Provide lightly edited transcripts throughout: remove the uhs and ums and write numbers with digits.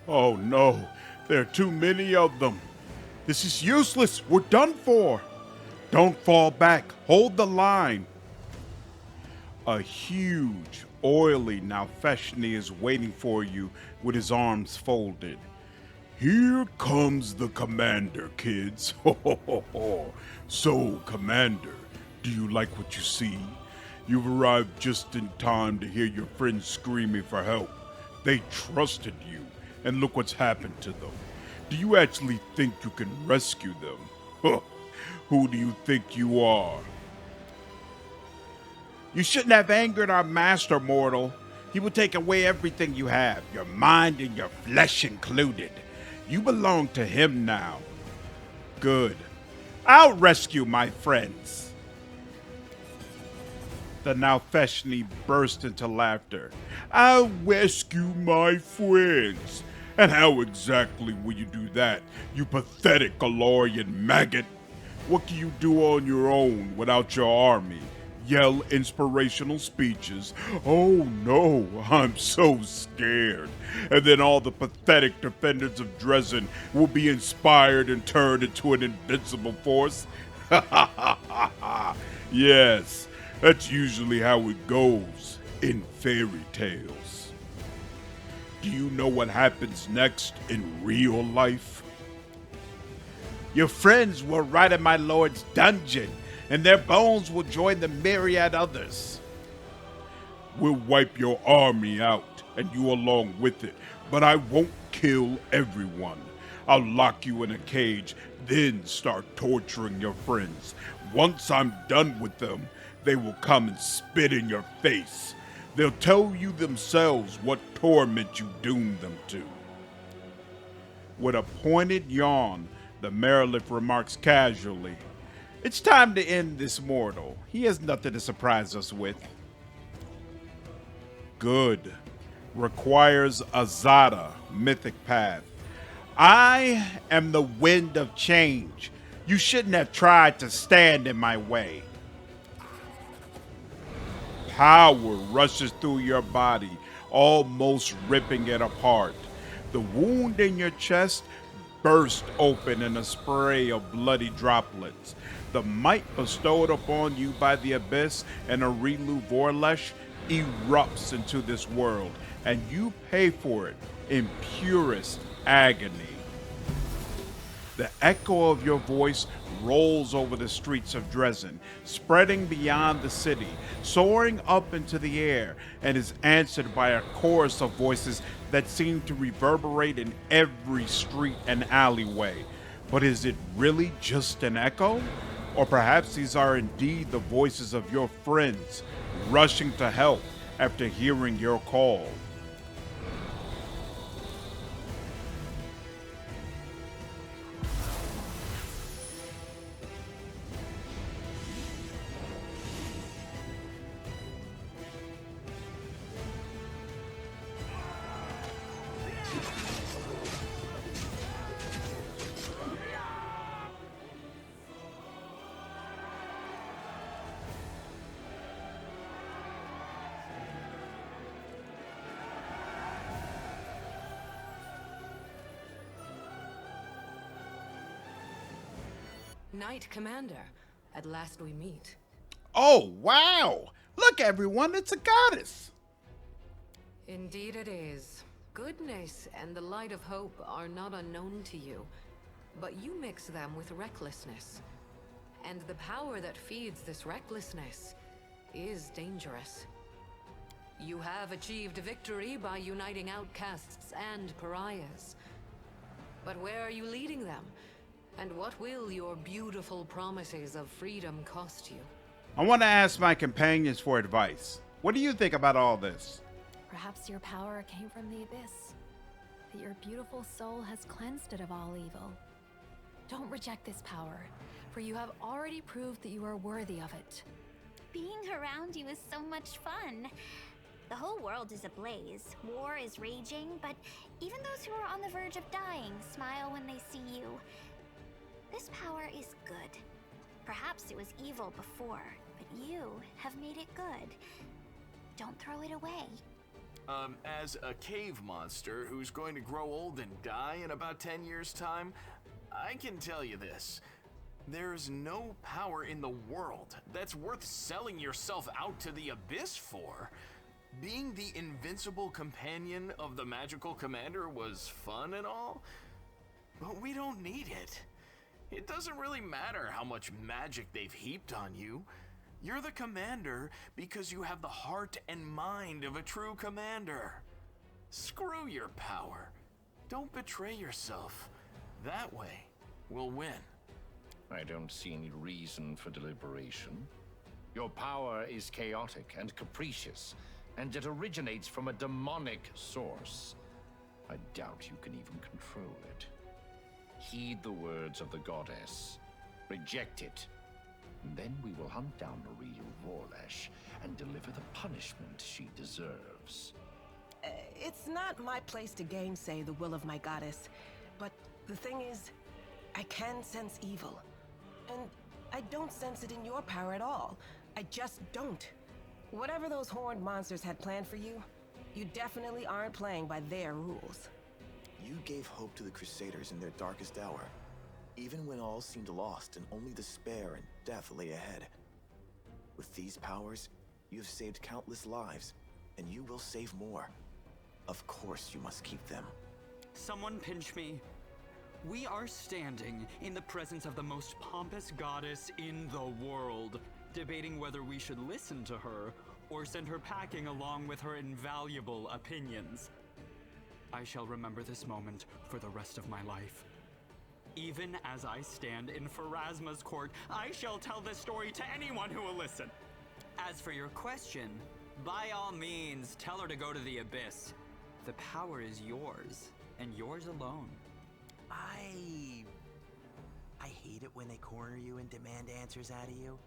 Oh no, there are too many of them. This is useless. We're done for. Don't fall back. Hold the line. A huge, oily Nalfeshni is waiting for you with his arms folded. Here comes the commander, kids. Ho ho ho ho. So, commander, do you like what you see? You've arrived just in time to hear your friends screaming for help. They trusted you, and look what's happened to them. Do you actually think you can rescue them? Huh. Who do you think you are? You shouldn't have angered our master, mortal. He will take away everything you have, your mind and your flesh included. You belong to him now. Good. I'll rescue my friends. The Nalfeshni burst into laughter. I'll rescue my friends. And how exactly will you do that, you pathetic Galorian maggot? What can you do on your own without your army? Yell inspirational speeches. Oh no, I'm so scared. And then all the pathetic defenders of Dresen will be inspired and turned into an invincible force? Ha ha ha ha ha. Yes, that's usually how it goes in fairy tales. Do you know what happens next in real life? Your friends will rot in my lord's dungeon, and their bones will join the myriad others. We'll wipe your army out, and you along with it, but I won't kill everyone. I'll lock you in a cage, then start torturing your friends. Once I'm done with them, they will come and spit in your face. They'll tell you themselves what torment you doomed them to. With a pointed yawn, the Marilith remarks casually, it's time to end this mortal. He has nothing to surprise us with. Good. Requires Azata, mythic path. I am the wind of change. You shouldn't have tried to stand in my way. Power rushes through your body, almost ripping it apart. The wound in your chest burst open in a spray of bloody droplets. The might bestowed upon you by the abyss and Arilu Vorlesh erupts into this world, and you pay for it in purest agony. The echo of your voice rolls over the streets of Dresen, spreading beyond the city, soaring up into the air, and is answered by a chorus of voices that seem to reverberate in every street and alleyway. But is it really just an echo? Or perhaps these are indeed the voices of your friends rushing to help after hearing your call. Knight Commander, at last we meet. Oh, wow! Look, everyone, it's a goddess! Indeed it is. Goodness and the light of hope are not unknown to you, but you mix them with recklessness. And the power that feeds this recklessness is dangerous. You have achieved victory by uniting outcasts and pariahs. But where are you leading them? And what will your beautiful promises of freedom cost you? I want to ask my companions for advice. What do you think about all this? Perhaps your power came from the abyss. That your beautiful soul has cleansed it of all evil. Don't reject this power, for you have already proved that you are worthy of it. Being around you is so much fun. The whole world is ablaze. War is raging, but even those who are on the verge of dying smile when they see you. This power is good. Perhaps it was evil before, but you have made it good. Don't throw it away. As a cave monster who's going to grow old and die in about 10 years' time, I can tell you this. There's no power in the world that's worth selling yourself out to the abyss for. Being the invincible companion of the magical commander was fun and all, but we don't need it. It doesn't really matter how much magic they've heaped on you. You're the commander because you have the heart and mind of a true commander. Screw your power. Don't betray yourself. That way, we'll win. I don't see any reason for deliberation. Your power is chaotic and capricious, and it originates from a demonic source. I doubt you can even control it. Heed the words of the goddess. Reject it. And then we will hunt down Maria Vorlesh and deliver the punishment she deserves. It's not my place to gainsay the will of my goddess, but the thing is, I can sense evil. And I don't sense it in your power at all. I just don't. Whatever those horned monsters had planned for you, you definitely aren't playing by their rules. You gave hope to the Crusaders in their darkest hour, even when all seemed lost and only despair and death lay ahead. With these powers, you have saved countless lives, and you will save more. Of course you must keep them. Someone pinch me. We are standing in the presence of the most pompous goddess in the world, debating whether we should listen to her or send her packing along with her invaluable opinions. I shall remember this moment for the rest of my life. Even as I stand in Pharasma's court, I shall tell this story to anyone who will listen. As for your question, by all means, tell her to go to the abyss. The power is yours, and yours alone. I hate it when they corner you and demand answers out of you.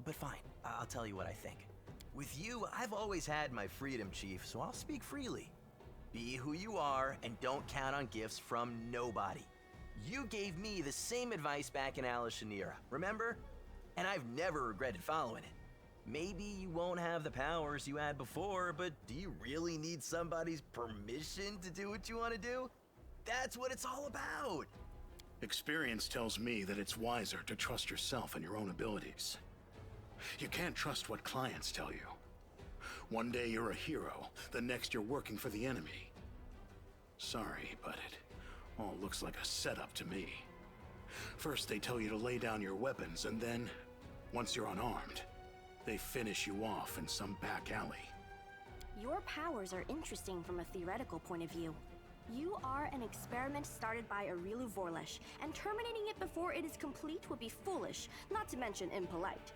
But fine, I'll tell you what I think. With you, I've always had my freedom, Chief, so I'll speak freely. Be who you are, and don't count on gifts from nobody. You gave me the same advice back in Alishanira, remember? And I've never regretted following it. Maybe you won't have the powers you had before, but do you really need somebody's permission to do what you want to do? That's what it's all about. Experience tells me that it's wiser to trust yourself and your own abilities. You can't trust what clients tell you. One day you're a hero, the next you're working for the enemy. Sorry, but it all looks like a setup to me. First they tell you to lay down your weapons, and then, once you're unarmed, they finish you off in some back alley. Your powers are interesting from a theoretical point of view. You are an experiment started by Aurilu Vorlesh, and terminating it before it is complete would be foolish, not to mention impolite.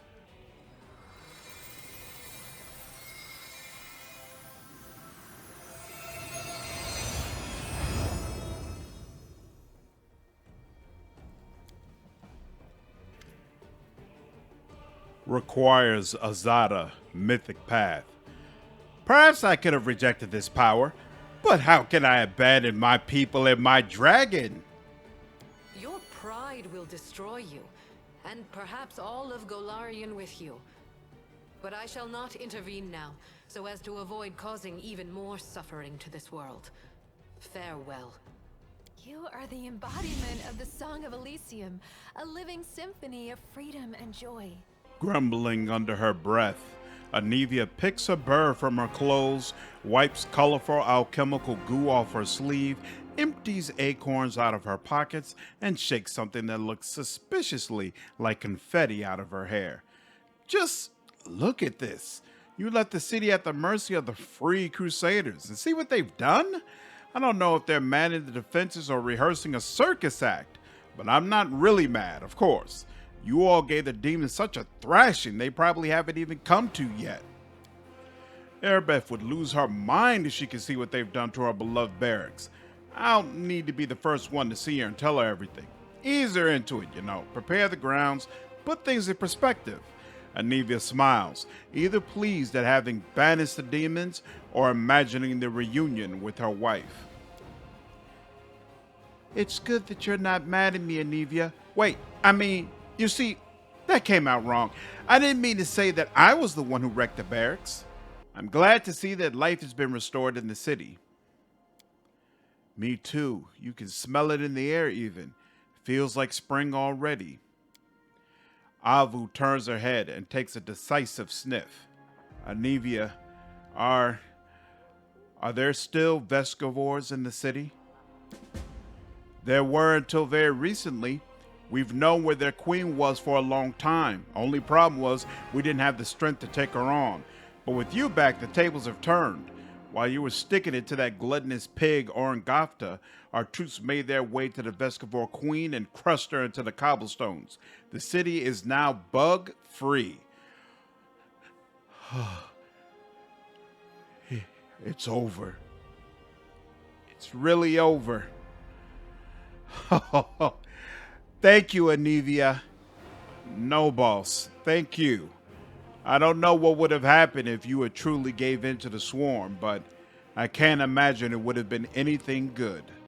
Requires Azata, mythic path. Perhaps I could have rejected this power, but how can I abandon my people and my dragon? Your pride will destroy you, and perhaps all of Golarion with you. But I shall not intervene now, so as to avoid causing even more suffering to this world. Farewell. You are the embodiment of the Song of Elysium, a living symphony of freedom and joy. Grumbling under her breath, Anivia picks a burr from her clothes, wipes colorful alchemical goo off her sleeve, empties acorns out of her pockets, and shakes something that looks suspiciously like confetti out of her hair. Just look at this. You left the city at the mercy of the free Crusaders, and see what they've done? I don't know if they're manning the defenses or rehearsing a circus act, but I'm not really mad, of course. You all gave the demons such a thrashing they probably haven't even come to yet. Erebeth would lose her mind if she could see what they've done to our beloved barracks. I'll need to be the first one to see her and tell her everything. Ease her into it, prepare the grounds, put things in perspective. Anivia smiles, either pleased at having banished the demons or imagining the reunion with her wife. It's good that you're not mad at me, Anivia. Wait, you see, that came out wrong. I didn't mean to say that I was the one who wrecked the barracks. I'm glad to see that life has been restored in the city. Me too. You can smell it in the air even. Feels like spring already. Avu turns her head and takes a decisive sniff. Anivia, are there still Vescivores in the city? There were until very recently. We've known where their queen was for a long time. Only problem was we didn't have the strength to take her on. But with you back, the tables have turned. While you were sticking it to that gluttonous pig Orangofta, our troops made their way to the Vescivore queen and crushed her into the cobblestones. The city is now bug-free. It's over. It's really over. Thank you, Anivia. No, boss. Thank you. I don't know what would have happened if you had truly gave in to the swarm, but I can't imagine it would have been anything good.